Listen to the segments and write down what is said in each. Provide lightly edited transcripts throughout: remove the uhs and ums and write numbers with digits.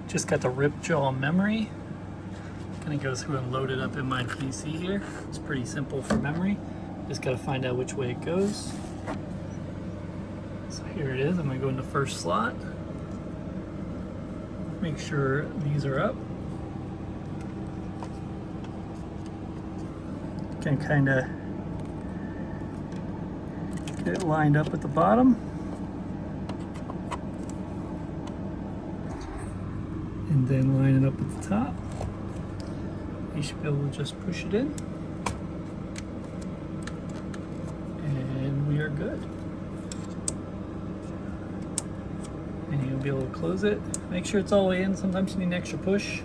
Just got the Ripjaw memory. Gonna go through and load it up in my PC here. It's pretty simple for memory. Just gotta find out which way it goes. So here it is. I'm gonna go in the first slot. Make sure these are up. Can kind of get it lined up at the bottom. And then line it up at the top. You should be able to just push it in. And we are good. And you'll be able to close it. Make sure it's all the way in. Sometimes you need an extra push.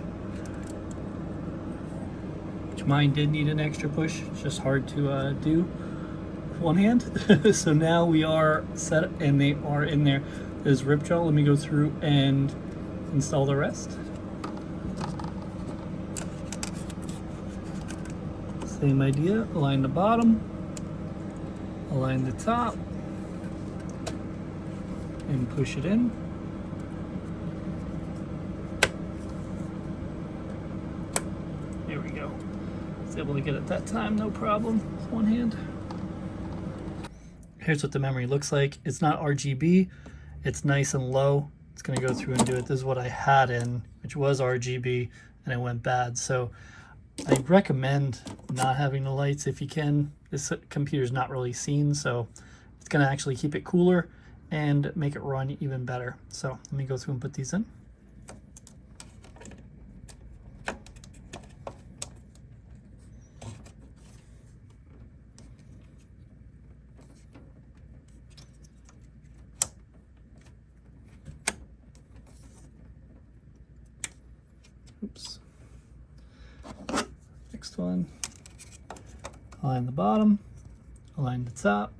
Which mine did need an extra push. It's just hard to do with one hand. So now we are set and they are in there. There's Ripjaw. Let me go through and install the rest. Same idea, align the bottom, align the top, and push it in. There we go. I was able to get it that time, no problem, with one hand. Here's what the memory looks like. It's not RGB, it's nice and low. It's gonna go through and do it. This is what I had in, which was RGB, and it went bad. So I recommend not having the lights if you can. This computer's not really seen, so it's gonna actually keep it cooler and make it run even better. So let me go through and put these in. Oops. Next one, align the bottom, align the top,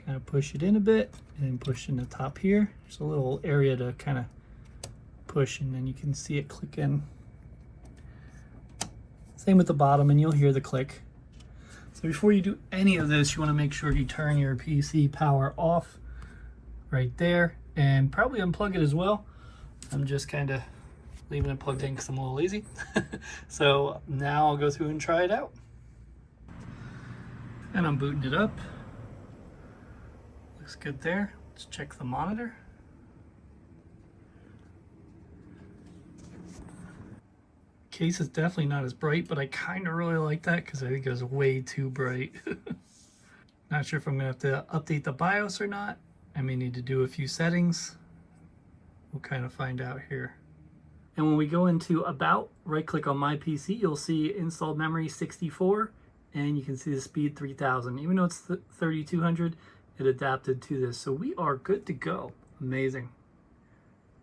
kind of push it in a bit, and then push in the top here. There's a little area to kind of push, and then you can see it click in. Same with the bottom, and you'll hear the click. So before you do any of this, you want to make sure you turn your PC power off right there, and probably unplug it as well. I'm just kind of leaving it plugged in because I'm a little lazy. So now I'll go through and try it out. And I'm booting it up. Looks good there. Let's check the monitor. Case is definitely not as bright, but I kind of really like that because I think it was way too bright. Not sure if I'm gonna have to update the BIOS or not. I may need to do a few settings. We'll kind of find out here. And when we go into About, right click on My PC, you'll see Installed Memory 64, and you can see the speed 3000. Even though it's 3200, it adapted to this. So we are good to go. Amazing.